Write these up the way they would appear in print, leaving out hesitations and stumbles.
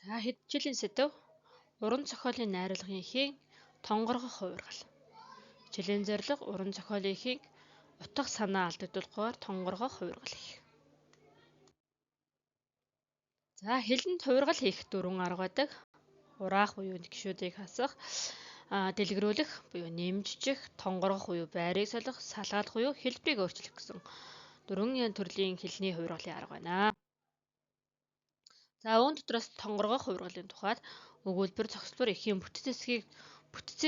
За хэдчилийн сэдв уран зохиолын найруулгын эхийн тонгоргох хувиргал. Жилийн зорилго уран зохиолын эхийн утга санаа алдагдуулахаар тонгоргох хувиргал хийх. За хэлэнд хувиргал хийх дөрвөн арга байдаг. Ураах буюу гишүүдийг хасах, дэлгэрүүлэх буюу нэмжих, тонгоргох буюу байрыг солих, салгаалах буюу хэлбэрийг өөрчлөх гэсэн дөрвөн төрлийн хэлний хувиргалын арга байна. За үүн дотроос тонгоргох хувиргалын тухайд өгүүлбэр, зохицлбор, эхийн бүтцийн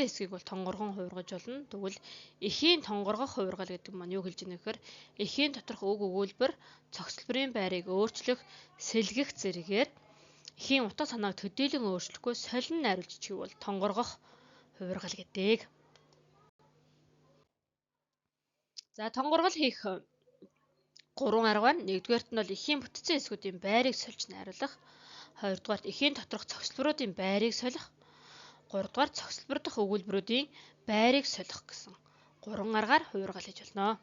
хэсгийг бол тонгоргон хувиргаж болно. Тэгвэл эхийн тонгоргох хувиргал гэдэг маань юу хэлж байгаа нөхөр эхийн доторх үг өгүүлбэр, зохицлборын байрыг өөрчлөх, сэлгэх зэрэгээр эхийн утга санааг төдийлөн өөрчлөхгүй солин найруулж ичих бол тонгоргох хувиргал гэдэг. За тонгоргол хийх гурван арга байна. Нэгдүгээрт нь бол эхийн бүтцийн хэсгүүдийн байрыг сольж найруулах. Хоёрдугаарт эхийн доторх зохицлборуудын байрыг солих. Гуравдугаарт зохицлбор дахь өгүүлбэрүүдийн байрыг солих гэсэн гурван аргаар хувиргал хийж болно.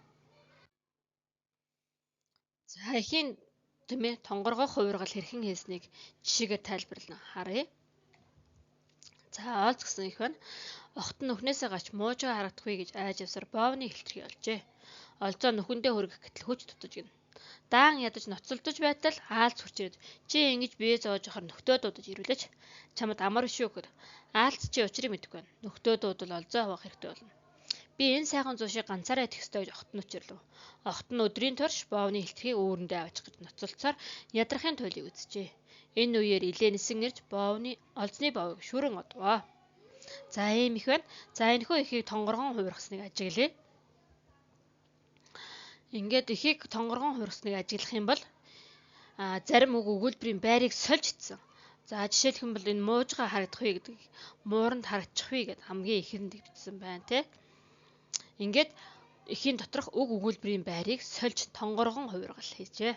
За эхийн тонгоргох хувиргал хэрхэн хийснийг жишээгээр тайлбарлан харъя. За Олз гэсэн их байна. Огт нь нүхнээсээ гарч муужгаа харагдахгүй гэж айж явсаар боовны хэлтэрхий олжээ. Олзоо нүхэндээ хүргэх гэтэл хүч дутаж гин. Даан ядаж ноцолдож байтал Аалз хурч ирээд чи ингэж бие зоож ахаар нөхдөө дуудаж ирүүлээч. Чамд амар биш үү гэхэд Аалз чи учрыг мэдэхгүй байна. Нөхдөө дуудвал Олзоо хаваах хэрэгтэй болно. Би энэ сайхан зуушийг ганцаараа идэх ёстой гэж огт нь учирлав. Огт нь өдрийн турш боовны хэлтэрхийг үүрэндээ аваачих гэж ноцолцоор ядрахын туйлыг үзжээ. Энэ үеэр илээ нисэн ирж Олзны боовыг шүрэн одвоо. За ийм их байна. За энэхүү ихийг тонгоргон хувиргасныг ажиглая. Ингээд ихийг тонгоргон хувиргасныг ажиглах юм бол зарим үг өгүүлбэрийн байрыг сольж ицсэн. За жишээлх юм бол энэ муужгаа харагдах вэ гэдэг мууранд харагдчих вэ гэдэг хамгийн ихэнд бичсэн байна те. Ингээд эхийн доторх үг өгүүлбэрийн байрыг сольж тонгоргон хувиргал хийжээ.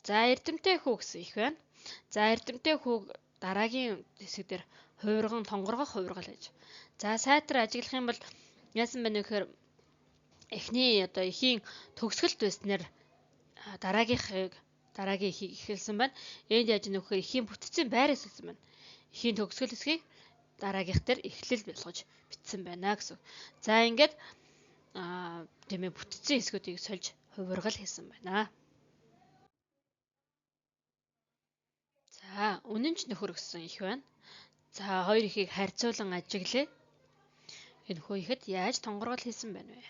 За эрдэмтэй хүү гэсэн их байна. За эрдэмтэй хүү дараагийн хэсэг дээр хувирган тонгоргох хувиргал хийж. За сайтар ажиглах юм бол яасан бэ нөхөр эхний эхийн төгсгөлт байснаар дараагийн ихийг эхэлсэн байна. Энд яаж нөхөр эхийн бүтцийн байрыг солисон байна. Эхийн төгсгөл хэсгийг дараагийнх дээр эхлэл болгож бичсэн байна гэсэн. За ингээд бүтцийн хэсгүүдийг сольж хувиргал хийсэн байна. За үнэнч нөхөр гэсэн их байна. За хоёр ихийг харьцуулан ажиглая. Энэхүү ихэд яаж тонгоргол хийсэн байна вэ?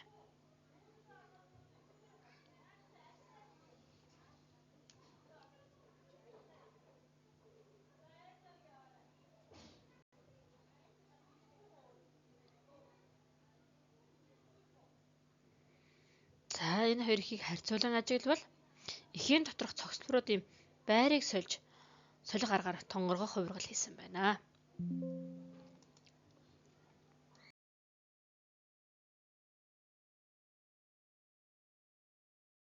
За энэ хоёр ихийг харьцуулан ажиглавал эхийн доторх цогцлборуудын байрыг солих аргаар тонгоргох хувиргал хийсэн байна.